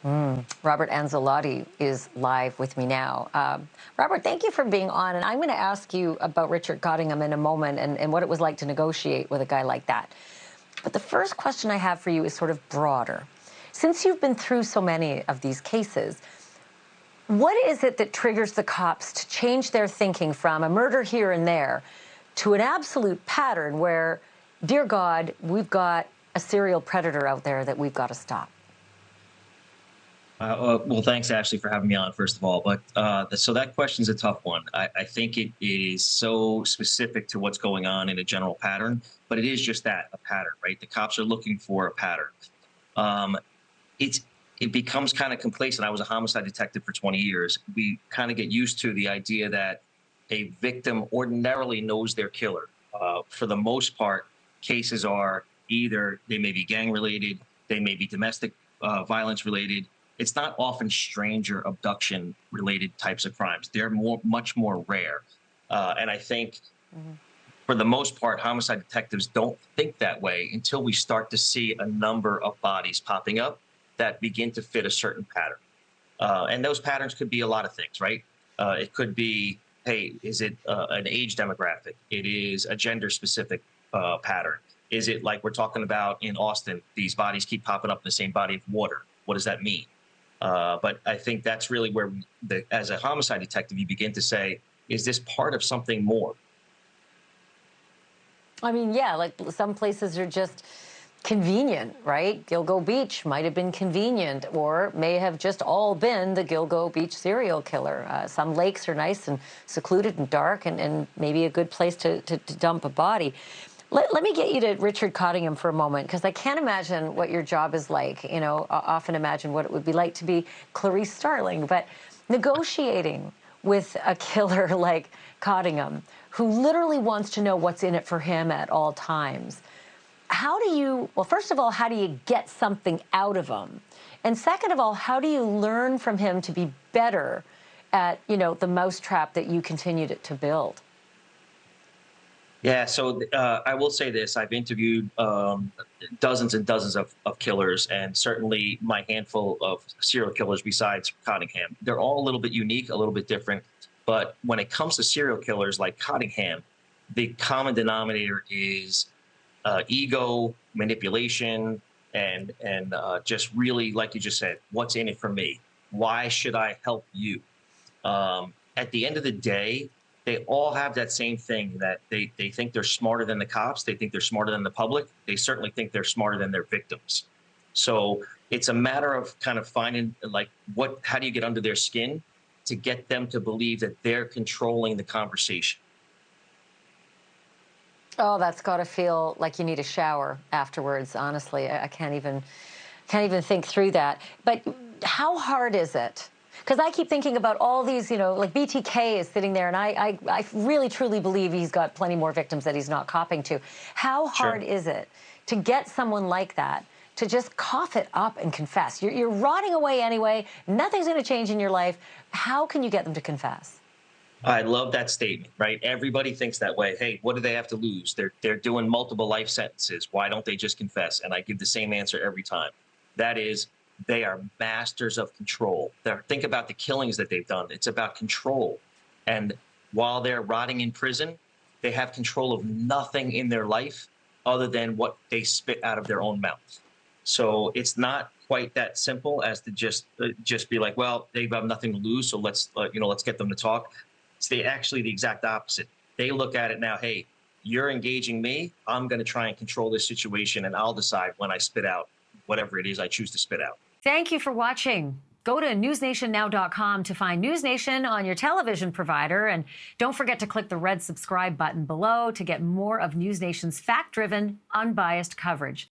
Robert Anzilotti is live with me now. Robert, thank you for being on. And I'm going to ask you about Richard Cottingham in a moment and what it was like to negotiate with a guy like that. But the first question I have for you is sort of broader. Since you've been through so many of these cases, what is it that triggers the cops to change their thinking from a murder here and there to an absolute pattern where, dear God, we've got a serial predator out there that we've got to stop? Well, thanks, Ashley, for having me on, first of all. But so that question's a tough one. I think it is so specific to what's going on in a general pattern, but it is just that, a pattern, right? The cops are looking for a pattern. It becomes kind of complacent. I was a homicide detective for 20 years. We kind of get used to the idea that a victim ordinarily knows their killer. For the most part, cases are either they may be gang related, they may be domestic violence related. It's not often stranger abduction related types of crimes. They're much more rare. And I think for the most part, homicide detectives don't think that way until we start to see a number of bodies popping up that begin to fit a certain pattern. And those patterns could be a lot of things, right? It could be, hey, is it an age demographic? It is a gender specific pattern. Is it like we're talking about in Austin, these bodies keep popping up in the same body of water? What does that mean? But I think that's really where, as a homicide detective, you begin to say, is this part of something more? I mean, yeah, like some places are just convenient, right? Gilgo Beach might have been convenient or may have just all been the Gilgo Beach serial killer. Some lakes are nice and secluded and dark and maybe a good place to dump a body. Let me get you to Richard Cottingham for a moment, because I can't imagine what your job is like. You know, often imagine what it would be like to be Clarice Starling, but negotiating with a killer like Cottingham, who literally wants to know what's in it for him at all times. How do you, well, first of all, how do you get something out of him? And second of all, how do you learn from him to be better at, you know, the mousetrap that you continue to build? Yeah, so I will say this. I've interviewed dozens and dozens of killers, and certainly my handful of serial killers besides Cottingham. They're all a little bit unique, a little bit different. But when it comes to serial killers like Cottingham, the common denominator is ego, manipulation, and just really, like you just said, what's in it for me? Why should I help you? At the end of the day, they all have that same thing, that they think they're smarter than the cops. They think they're smarter than the public. They certainly think they're smarter than their victims. So it's a matter of kind of finding, like, how do you get under their skin to get them to believe that they're controlling the conversation? Oh, that's got to feel like you need a shower afterwards. Honestly, I can't even think through that. But how hard is it? Because I keep thinking about all these, you know, like BTK is sitting there, and I really truly believe he's got plenty more victims that he's not copping to. How hard is it to get someone like that to just cough it up and confess? You're rotting away anyway. Nothing's going to change in your life. How can you get them to confess? I love that statement, right? Everybody thinks that way. Hey, what do they have to lose? They're doing multiple life sentences. Why don't they just confess? And I give the same answer every time. That is, they are masters of control. Think about the killings that they've done. It's about control. And while they're rotting in prison, they have control of nothing in their life other than what they spit out of their own mouth. So it's not quite that simple as to just be like, well, they have nothing to lose, so let's get them to talk. It's actually the exact opposite. They look at it now, hey, you're engaging me. I'm going to try and control this situation, and I'll decide when I spit out whatever it is I choose to spit out. Thank you for watching. Go to newsnationnow.com to find NewsNation on your television provider. And don't forget to click the red subscribe button below to get more of NewsNation's fact-driven, unbiased coverage.